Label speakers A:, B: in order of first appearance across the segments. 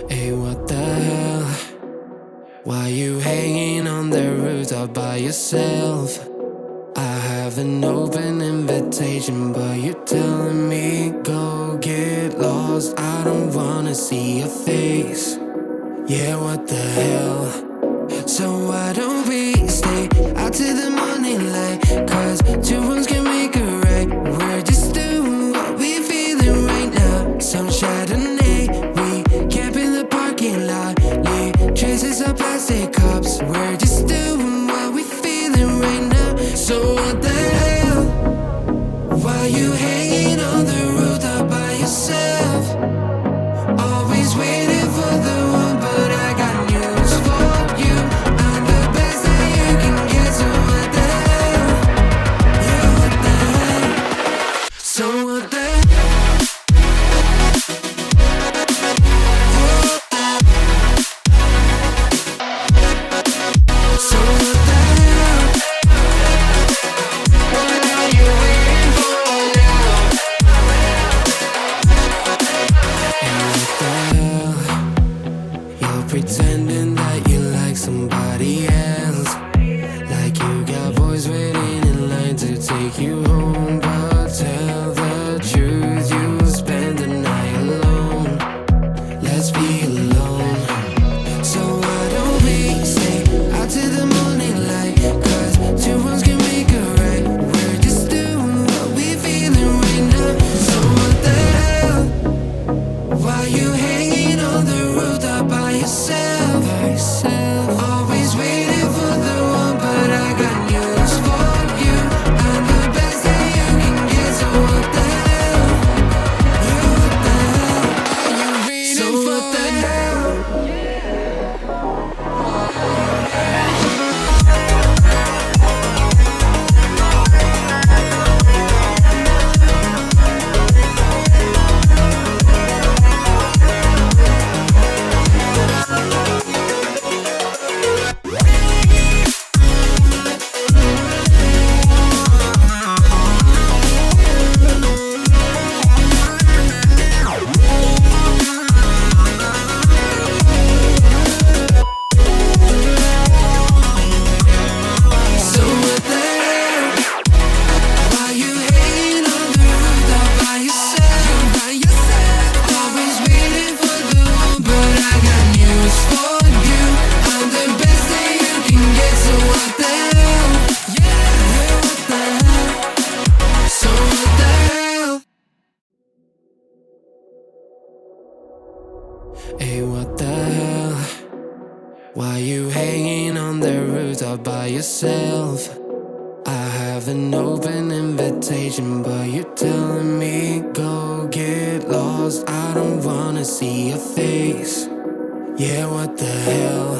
A: Hey, what the hell? Why you hanging on the rooftop by yourself? I have an open invitation, but you're telling me go get lost. I don't wanna see your face. Yeah, what the hell? So why don't we stay out till the morning light? Cause two wrongs can make a right. We're just doing what we feeling right now. Some Chardonnay, we camp in the parking lot. Leave traces of plastic cups. We're just doing what we feeling right now. So what the hell? Why you hanging on the rooftop by yourself? Always waiting for the one, but I got news for you. I'm the best that you can get, so what the hell? Yeah, what the hell? So what the hell? So what the hell? What are you waiting for now? And what the hell? You're pretending that you like somebody else, like you got boys waiting in line to take you home. But tell the truth, you spend the night alone. Let's be alone. So why don't we stay out till the morning light? Cause two wrongs can make a right. We're just doing what we feeling right now. So what the hell? Why you hanging on the rooftop by yourself? Always waiting for the one, but I got news for you. I'm the best that you can get, so what the hell? Yeah, what the hell? Are you waiting so for what the hell? So what the hell? Why you hanging on the rooftop by yourself? Always waiting for the one, but I got news for you. I'm the best that you can get, so what the hell? Yeah, what the hell? So what the hell? Hey, what the hell? Why you hanging on the rooftop by yourself? I have an open invitation, but you're telling me go get lost. I don't wanna see your face. Yeah, what the hell?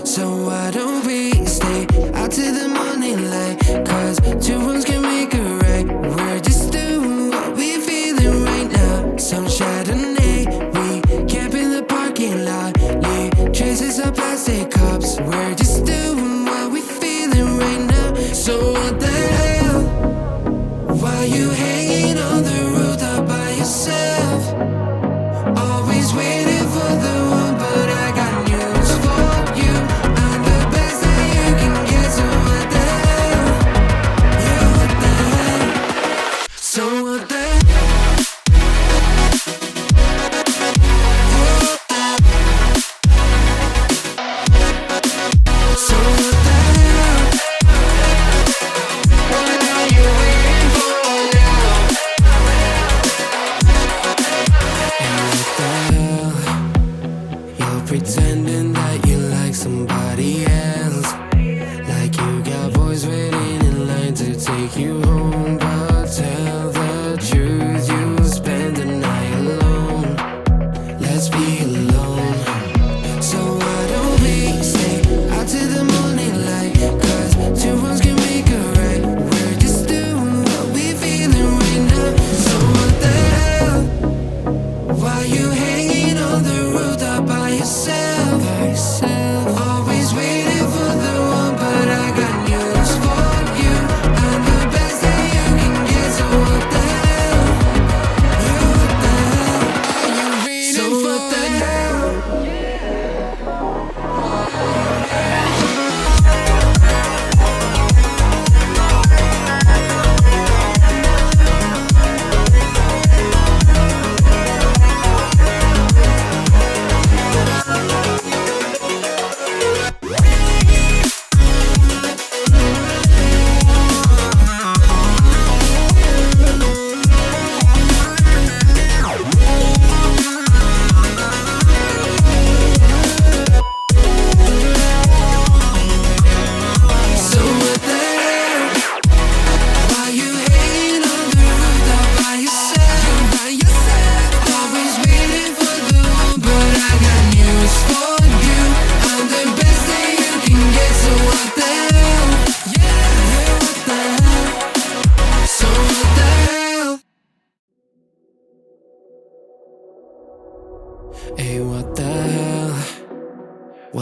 A: So why don't we stay out till the morning light? Cause two wrongs can make a right. We're just doing what we feeling right now. Some Chardonnay, we camp in the parking lot. Leave traces of plastic cups. We're just doing what we feeling right now. So what the hell? Why you hanging on the rooftop by yourself? Always waiting for the one, but I got news for you. I'm the best that you can get, so what the hell? Yeah, what the hell? So what the hell?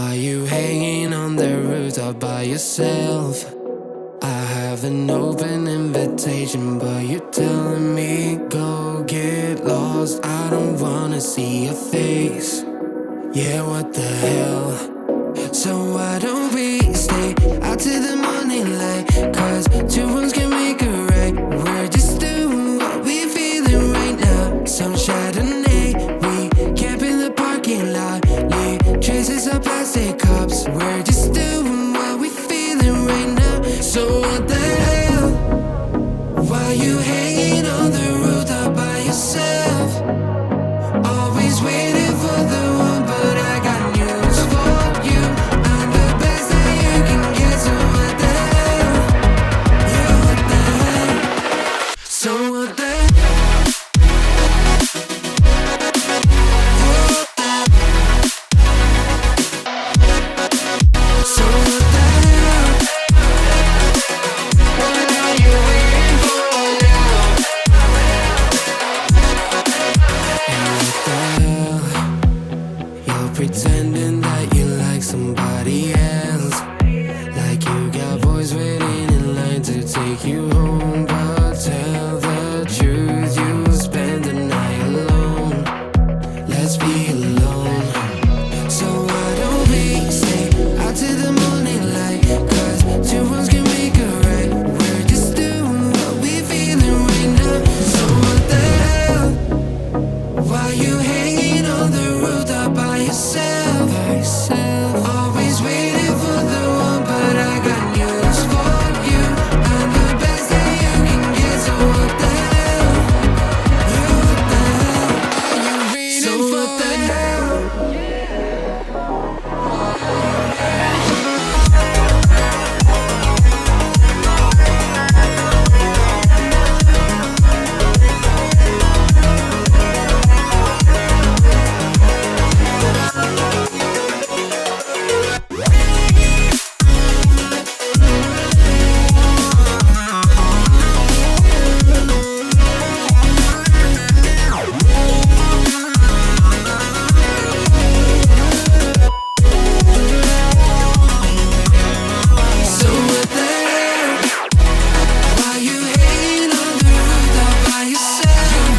A: Why you hanging on the rooftop by yourself? I have an open invitation, but you're telling me go get lost. I don't wanna see your face. Yeah, what the hell? So why don't we stay out till the morning light? Cause two wrongs can make a right. We're just doing what we feeling right now. Some Chardonnay, we camp in the parking lot. Leave traces of plastic cups. We're just doing what we feeling right now. So what the hell? Why you hanging on the rooftop by yourself? Always waiting for the one, but I got news for you. I'm the best that you can get, so what the hell? Yeah, what the hell? So what the hell? So what the hell? What are you waiting for now? And what the hell? You're pretending that you like somebody else, like you got boys waiting in line to take you home. But tell the truth, you spend the night alone. Let's be alone. So why don't we stay out till the morning light? Cause two wrongs can make a right. We're just doing what we feeling right now. So what the hell? Why you hanging on the rooftop by yourself? Always waiting for the one, but I got news for you. I'm the best that you can get, so what the hell? Yeah, what the hell? Are you waiting so for what the hell? So what the hell? Why you hanging on the rooftop by yourself?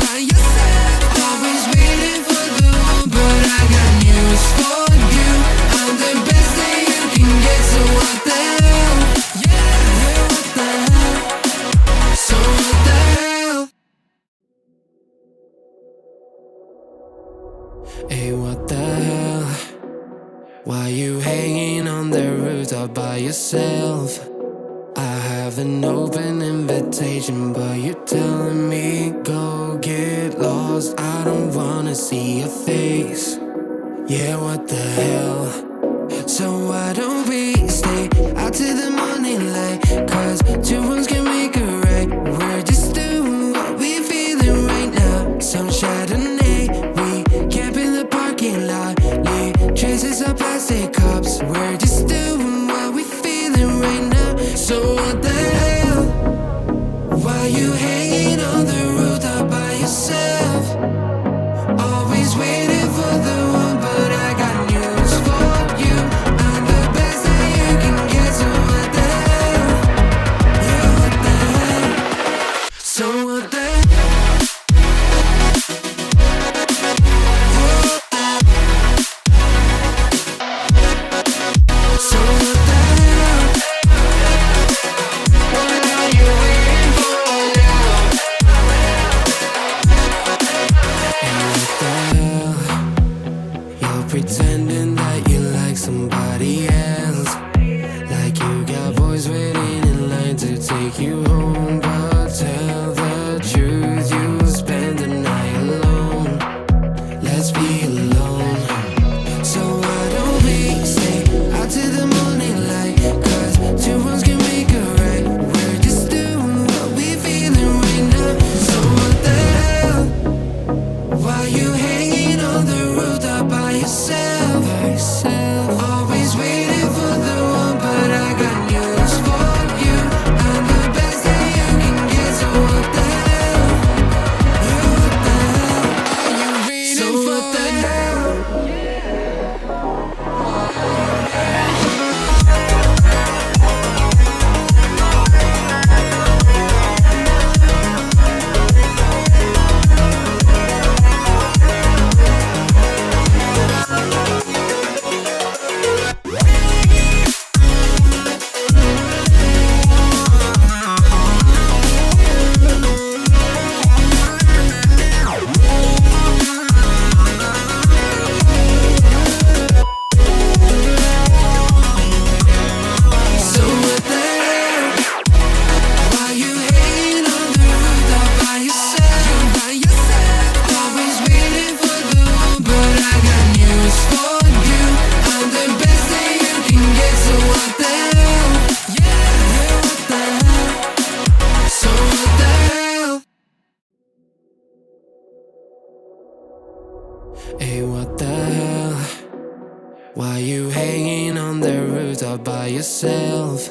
A: Always waiting for the one, but I got news for you. I'm the best that you can get, so what the hell? Yeah, what the hell? So what the hell? Hey, what the hell? Why you hanging on the rooftop by yourself? I have an open invitation, but you're telling me go get lost. I don't wanna see your face. Yeah, what the hell? So why don't we stay out till the morning light? Cause two wrongs can make a right. We're just doing what we feeling right now. Some Chardonnay, we camp in the parking lot. Leave traces of plastic cups. We're just doing what we feeling right now. So what the hell? Why you hanging on the rooftop by yourself? Always waiting for the one, but I got news for you. I'm the best the rooftop by yourself.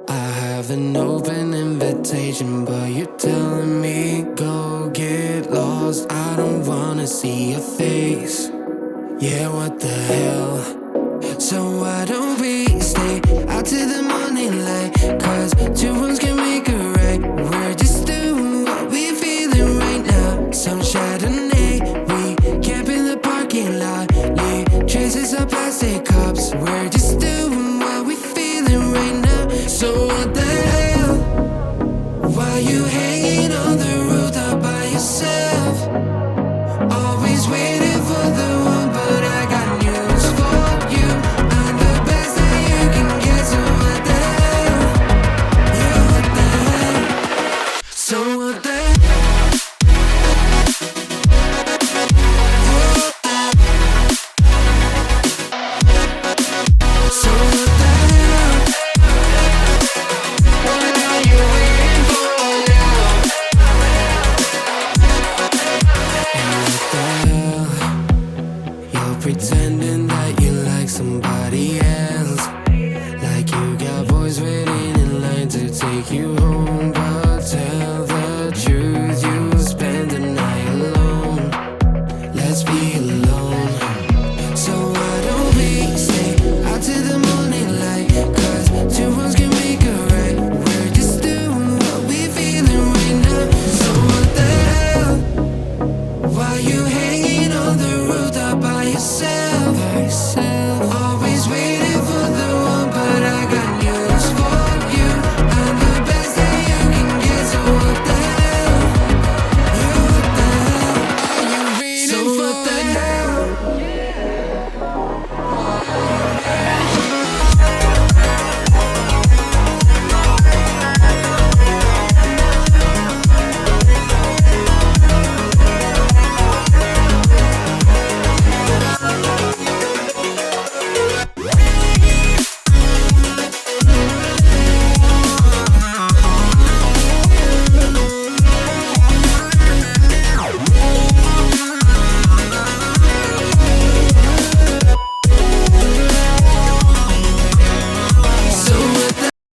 A: I have an open invitation, but you're telling me go get lost. I don't wanna see your face. Yeah, what the hell? So why don't we stay out till the morning light? Cause two wrongs can make a right. We're just doing what we feeling right now. Some Chardonnay, we camp in the parking lot. Leave traces of plastic cups. We're just doing what we feeling right now. So what the hell? Why you hanging on the rooftop by yourself? Always waiting for the one, but I got news for you. I'm the best that you can get, so what the hell? Yeah, what the hell? So what the hell? So what the hell? What are you waiting for now? And what the hell? You're pretending that you like somebody else, like you got boys waiting in line to take you home.